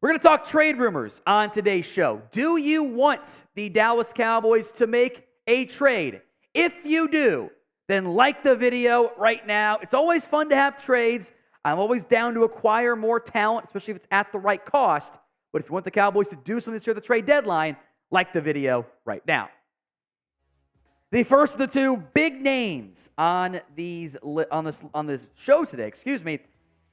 We're going to talk trade rumors on today's show. Do you want the Dallas Cowboys to make a trade? If you do, then like the video right now. It's always fun to have trades. I'm always down to acquire more talent, especially if it's at the right cost. But if you want the Cowboys to do something this year at the trade deadline, like the video right now. The first of the two big names on this show today,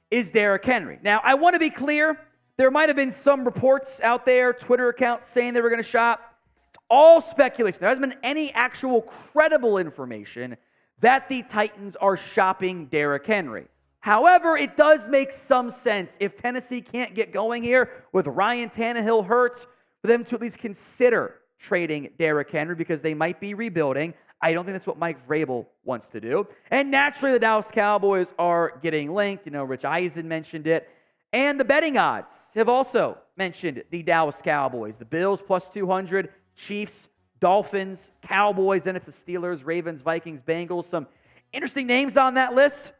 is Derrick Henry. Now, I want to be clear. There might have been some reports out there, Twitter accounts saying they were going to shop. It's all speculation. There hasn't been any actual credible information that the Titans are shopping Derrick Henry. However, it does make some sense if Tennessee can't get going here with Ryan Tannehill hurt for them to at least consider trading Derrick Henry because they might be rebuilding. I don't think that's what Mike Vrabel wants to do. And naturally, the Dallas Cowboys are getting linked. Rich Eisen mentioned it. And the betting odds have also mentioned the Dallas Cowboys. The Bills plus 200, Chiefs, Dolphins, Cowboys, then it's the Steelers, Ravens, Vikings, Bengals. Some interesting names on that list.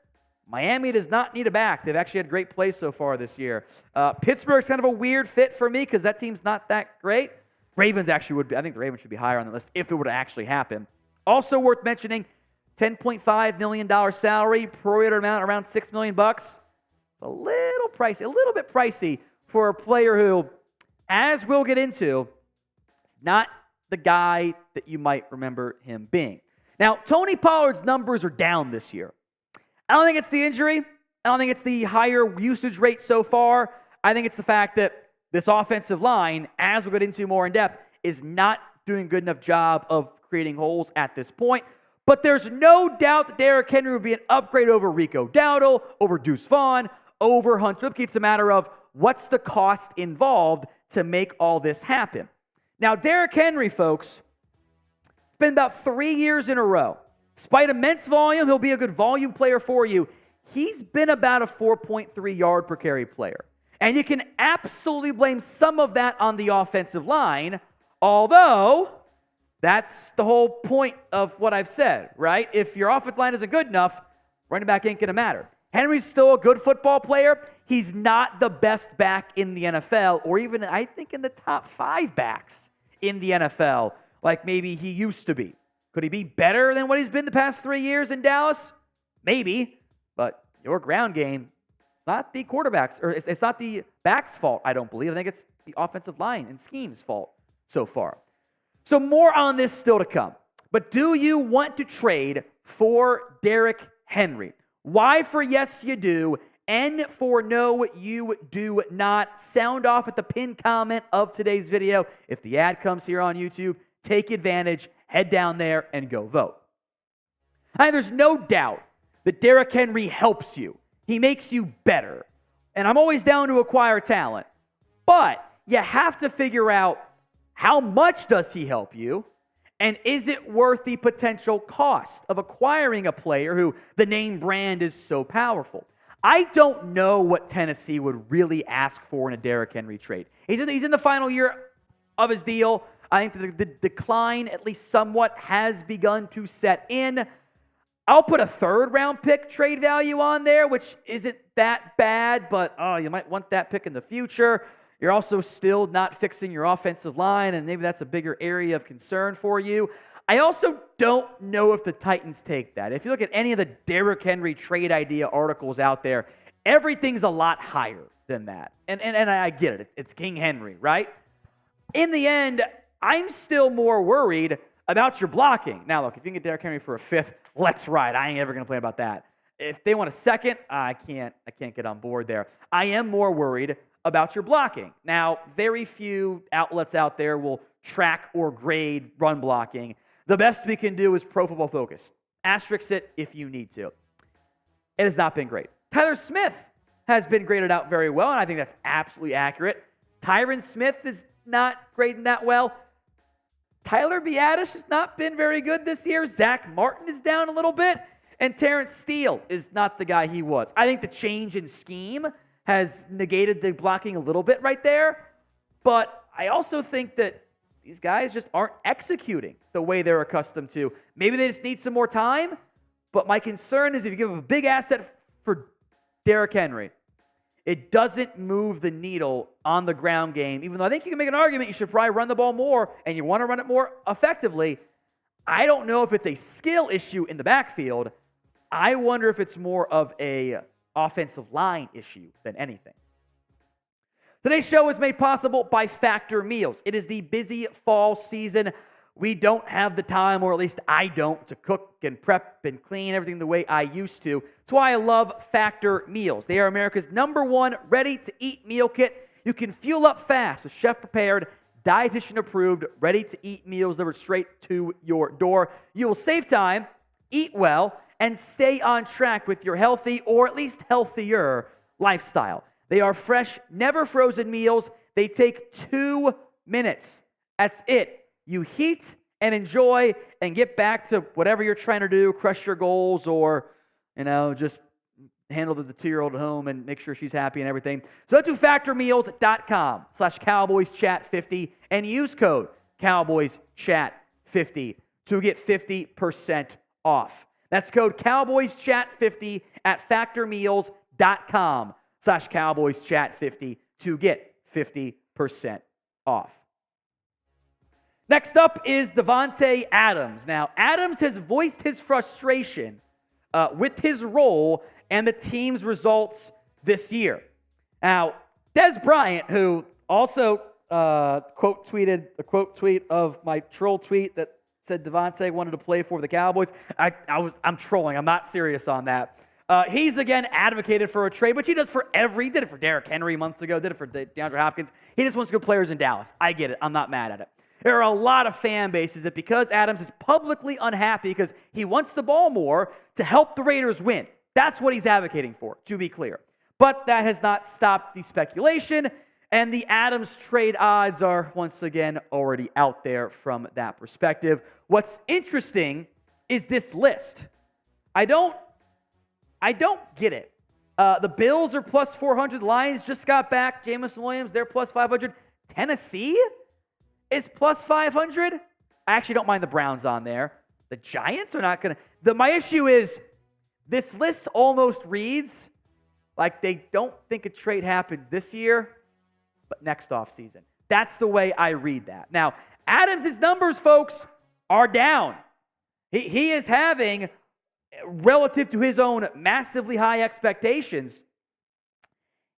Miami does not need a back. They've actually had great plays so far this year. Pittsburgh's kind of a weird fit for me because that team's not that great. Ravens actually would be. I think the Ravens should be higher on the list if it were to actually happen. Also worth mentioning, $10.5 million salary, prorated amount around $6 million. A little pricey, a little bit pricey for a player who, as we'll get into, is not the guy that you might remember him being. Now, Tony Pollard's numbers are down this year. I don't think it's the injury. I don't think it's the higher usage rate so far. I think it's the fact that this offensive line, as we'll get into more in depth, is not doing a good enough job of creating holes at this point. But there's no doubt that Derrick Henry would be an upgrade over Rico Dowdle, over Deuce Vaughn, over Hunter Lipke. It's a matter of what's the cost involved to make all this happen. Now, Derrick Henry, folks, it's been about 3 years in a row. Despite immense volume, he'll be a good volume player for you. He's been about a 4.3 yard per carry player. And you can absolutely blame some of that on the offensive line, although that's the whole point of what I've said, right? If your offensive line isn't good enough, running back ain't going to matter. Henry's still a good football player. He's not the best back in the NFL, or even, I think, in the top 5 backs in the NFL, like maybe he used to be. Could he be better than what he's been the past 3 years in Dallas? Maybe, but your ground game, it's not the quarterback's, or it's not the back's fault, I don't believe. I think it's the offensive line and scheme's fault so far. So more on this still to come. But do you want to trade for Derrick Henry? Why for yes you do, and for no you do not. Sound off at the pinned comment of today's video. If the ad comes here on YouTube, take advantage, head down there, and go vote. There's no doubt that Derrick Henry helps you. He makes you better. And I'm always down to acquire talent. But you have to figure out how much does he help you? And is it worth the potential cost of acquiring a player who the name brand is so powerful? I don't know what Tennessee would really ask for in a Derrick Henry trade. He's in the final year of his deal. I think the decline, at least somewhat, has begun to set in. I'll put a 3rd-round pick trade value on there, which isn't that bad, but you might want that pick in the future. You're also still not fixing your offensive line, and maybe that's a bigger area of concern for you. I also don't know if the Titans take that. If you look at any of the Derrick Henry trade idea articles out there, everything's a lot higher than that. And I get it. It's King Henry, right? In the end, I'm still more worried about your blocking. Now, look, if you can get Derrick Henry for a 5th, let's ride. I ain't ever going to complain about that. If they want a 2nd, I can't get on board there. I am more worried about your blocking. Now, very few outlets out there will track or grade run blocking. The best we can do is Pro Football Focus. Asterisk it if you need to. It has not been great. Tyler Smith has been graded out very well, and I think that's absolutely accurate. Tyron Smith is not grading that well. Tyler Biadasz has not been very good this year. Zach Martin is down a little bit. And Terrence Steele is not the guy he was. I think the change in scheme has negated the blocking a little bit right there. But I also think that these guys just aren't executing the way they're accustomed to. Maybe they just need some more time. But my concern is if you give them a big asset for Derrick Henry, It doesn't move the needle on the ground game, even though I think you can make an argument you should probably run the ball more and you want to run it more effectively. I don't know if it's a skill issue in the backfield. I wonder if it's more of a offensive line issue than anything. Today's show is made possible by Factor Meals. It is the busy fall season. We don't have the time, or at least I don't, to cook and prep and clean everything the way I used to. That's why I love Factor Meals. They are America's #1 ready-to-eat meal kit. You can fuel up fast with chef-prepared, dietitian-approved, ready-to-eat meals delivered straight to your door. You will save time, eat well, and stay on track with your healthy, or at least healthier, lifestyle. They are fresh, never frozen meals. They take 2 minutes. That's it. You heat and enjoy and get back to whatever you're trying to do, crush your goals, or, just handle the 2-year-old at home and make sure she's happy and everything. So let's do factormeals.com/CowboysChat50 and use code CowboysChat50 to get 50% off. That's code CowboysChat50 at factormeals.com/CowboysChat50 to get 50% off. Next up is Davante Adams. Now, Adams has voiced his frustration with his role and the team's results this year. Now, Dez Bryant, who also quote tweeted the quote tweet of my troll tweet that said Davante wanted to play for the Cowboys. I'm trolling. I'm not serious on that. He's again advocated for a trade, which he does for he did it for Derrick Henry months ago, did it for DeAndre Hopkins. He just wants good players in Dallas. I get it. I'm not mad at it. There are a lot of fan bases that because Adams is publicly unhappy because he wants the ball more to help the Raiders win. That's what he's advocating for, to be clear. But that has not stopped the speculation, and the Adams trade odds are once again already out there from that perspective. What's interesting is this list. I don't get it. The Bills are plus 400. Lions just got back. Jameson Williams, they're plus 500. Tennessee is plus 500. I actually don't mind the Browns on there. The Giants are not going to. My issue is this list almost reads like they don't think a trade happens this year, but next offseason. That's the way I read that. Now, Adams' numbers, folks, are down. He is having, relative to his own massively high expectations,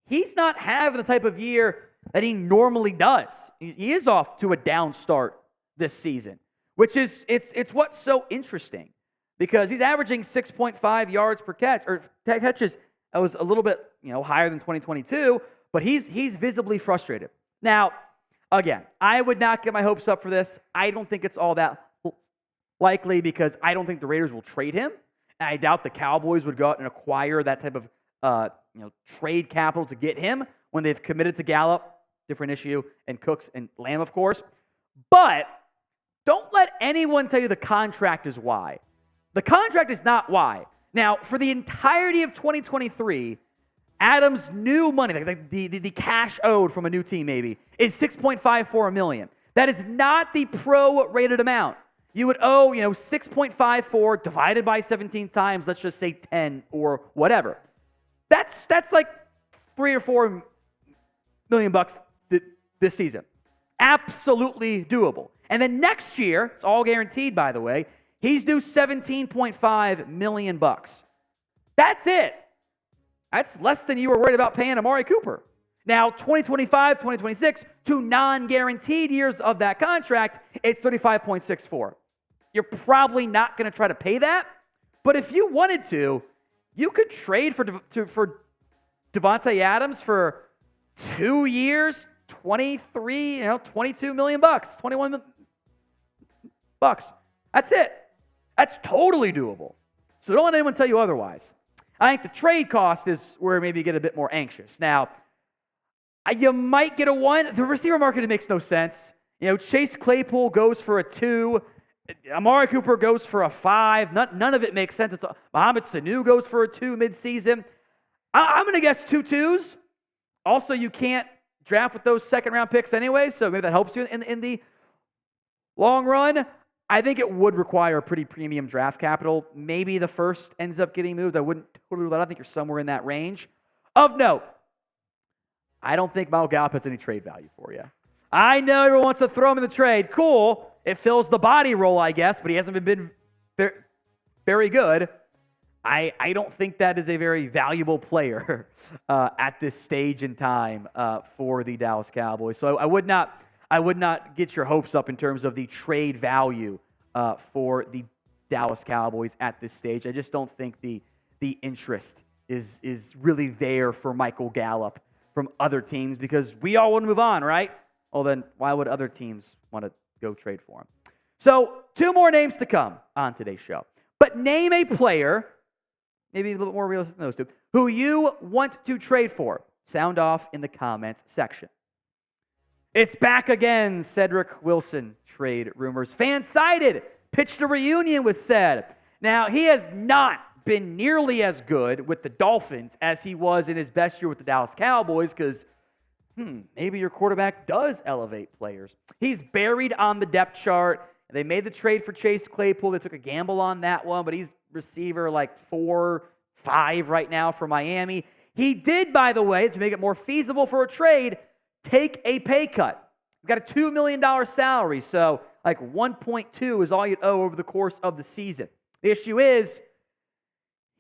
he's not having the type of year that he normally does. He is off to a down start this season, which is it's what's so interesting because he's averaging 6.5 yards per catch, or catches. That was a little bit higher than 2022, but he's visibly frustrated. Now, again, I would not get my hopes up for this. I don't think it's all that likely because I don't think the Raiders will trade him. And I doubt the Cowboys would go out and acquire that type of trade capital to get him when they've committed to Gallup, different issue, and Cooks and Lamb, of course. But don't let anyone tell you the contract is why. The contract is not why. Now, for the entirety of 2023, Adams' new money, like the cash owed from a new team maybe, is $6.54 million. That is not the pro-rated amount. You would owe, $6.54 divided by 17 times, let's just say 10 or whatever. That's like $3 or $4 million bucks this season. Absolutely doable. And then next year, it's all guaranteed, by the way, he's due $17.5 million bucks. That's it. That's less than you were worried about paying Amari Cooper. Now, 2025, 2026, 2 non-guaranteed years of that contract, it's $35.64. You're probably not going to try to pay that, but if you wanted to, you could trade for Davante Adams for 2 years, 22 million bucks, 21 million bucks. That's it. That's totally doable. So don't let anyone tell you otherwise. I think the trade cost is where maybe you get a bit more anxious. Now, you might get a 1. The receiver market, it makes no sense. Chase Claypool goes for a 2. Amari Cooper goes for a 5. None of it makes sense. Mohamed Sanu goes for a 2 midseason. I'm going to guess 2 2s. Also, you can't draft with those second-round picks anyway, so maybe that helps you in the long run. I think it would require a pretty premium draft capital. Maybe the first ends up getting moved. I wouldn't totally rule that. I think you're somewhere in that range. Of note, I don't think Michael Gallup has any trade value for you. I know everyone wants to throw him in the trade. Cool. It fills the body role, I guess, but he hasn't been very good. I don't think that is a very valuable player at this stage in time for the Dallas Cowboys. So I would not get your hopes up in terms of the trade value for the Dallas Cowboys at this stage. I just don't think the interest is really there for Michael Gallup from other teams because we all want to move on, right? Well, then why would other teams want to go trade for him? So 2 more names to come on today's show. But name a player, maybe a little bit more realistic than those two, who you want to trade for. Sound off in the comments section. It's back again, Cedric Wilson trade rumors. Fan-sided, pitched a reunion with Ced. Now, he has not been nearly as good with the Dolphins as he was in his best year with the Dallas Cowboys because maybe your quarterback does elevate players. He's buried on the depth chart. They made the trade for Chase Claypool. They took a gamble on that one, but he's receiver like 4-5 right now for Miami. He did, by the way, to make it more feasible for a trade, take a pay cut. He's got a $2 million salary, so like 1.2 is all you'd owe over the course of the season. The issue is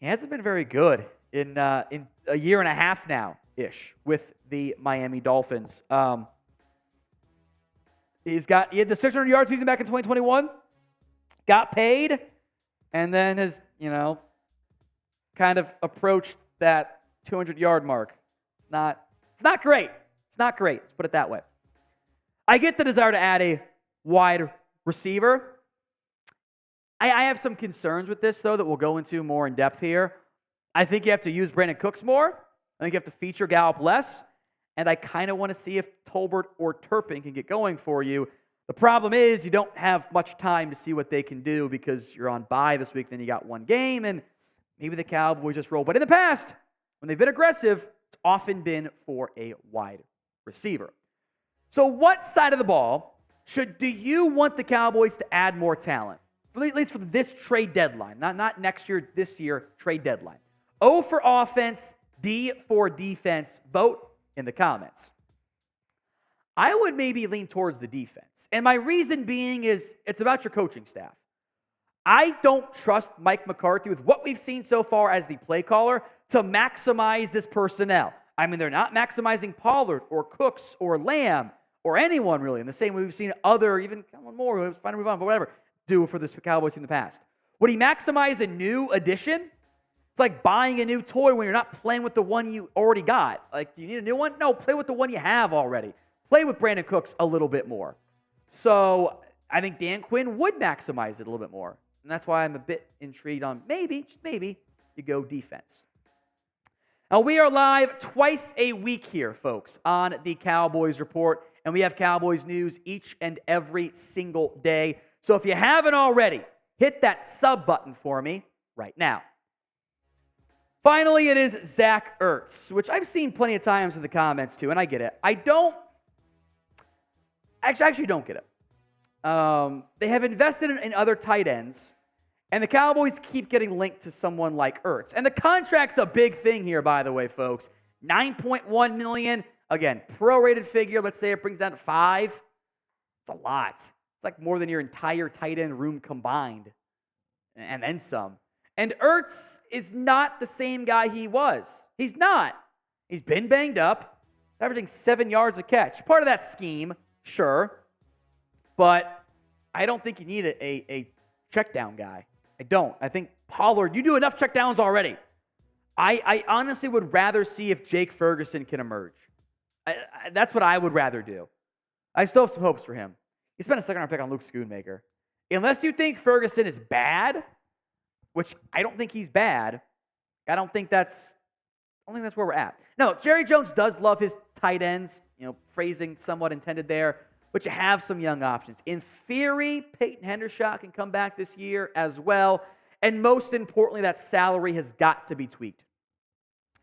he hasn't been very good in a year and a half now-ish with the Miami Dolphins. He had the 600-yard season back in 2021, got paid, and then has, kind of approached that 200-yard mark. It's not great. It's not great. Let's put it that way. I get the desire to add a wide receiver. I have some concerns with this, though, that we'll go into more in depth here. I think you have to use Brandon Cooks more. I think you have to feature Gallup less. And I kind of want to see if Tolbert or Turpin can get going for you. The problem is you don't have much time to see what they can do because you're on bye this week, then you got one game, and maybe the Cowboys just roll. But in the past, when they've been aggressive, it's often been for a wide receiver. So what side of the ball do you want the Cowboys to add more talent? At least for this trade deadline, not next year, this year, trade deadline. O for offense, D for defense. Vote in the comments. I would maybe lean towards the defense. And my reason being is it's about your coaching staff. I don't trust Mike McCarthy with what we've seen so far as the play caller to maximize this personnel. I mean, they're not maximizing Pollard or Cooks or Lamb or anyone really in the same way we've seen other, even one more, who's fine to move on, but whatever, do for this Cowboys in the past. Would he maximize a new addition? It's like buying a new toy when you're not playing with the one you already got. Like, do you need a new one? No, play with the one you have already. Play with Brandon Cooks a little bit more. So I think Dan Quinn would maximize it a little bit more. And that's why I'm a bit intrigued on maybe, just maybe, you go defense. Now, we are live twice a week here, folks, on the Cowboys Report. And we have Cowboys news each and every single day. So if you haven't already, hit that sub button for me right now. Finally, it is Zach Ertz, which I've seen plenty of times in the comments too, and I get it. I actually don't get it. They have invested in other tight ends, and the Cowboys keep getting linked to someone like Ertz. And the contract's a big thing here, by the way, folks. $9.1 million. Again, prorated figure. Let's say it brings down to 5. It's a lot. It's like more than your entire tight end room combined, and then some. And Ertz is not the same guy he was. He's not. He's been banged up, averaging 7 yards a catch. Part of that scheme, sure. But I don't think you need a check down guy. I don't. I think Pollard, you do enough check downs already. I honestly would rather see if Jake Ferguson can emerge. That's what I would rather do. I still have some hopes for him. He spent a second-round pick on Luke Schoonmaker. Unless you think Ferguson is bad, which I don't think he's bad, I don't think that's where we're at. Now, Jerry Jones does love his tight ends, phrasing somewhat intended there, but you have some young options. In theory, Peyton Hendershot can come back this year as well, and most importantly, that salary has got to be tweaked.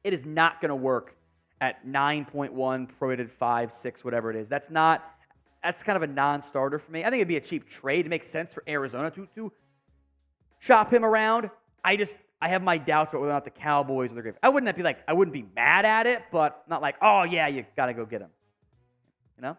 It is not going to work at 9.1, prorated 5, 6, whatever it is. That's kind of a non-starter for me. I think it'd be a cheap trade. It makes sense for Arizona to shop him around. I I have my doubts about whether or not the Cowboys are the great. I wouldn't be mad at it, but not like, oh yeah, you got to go get him. You know?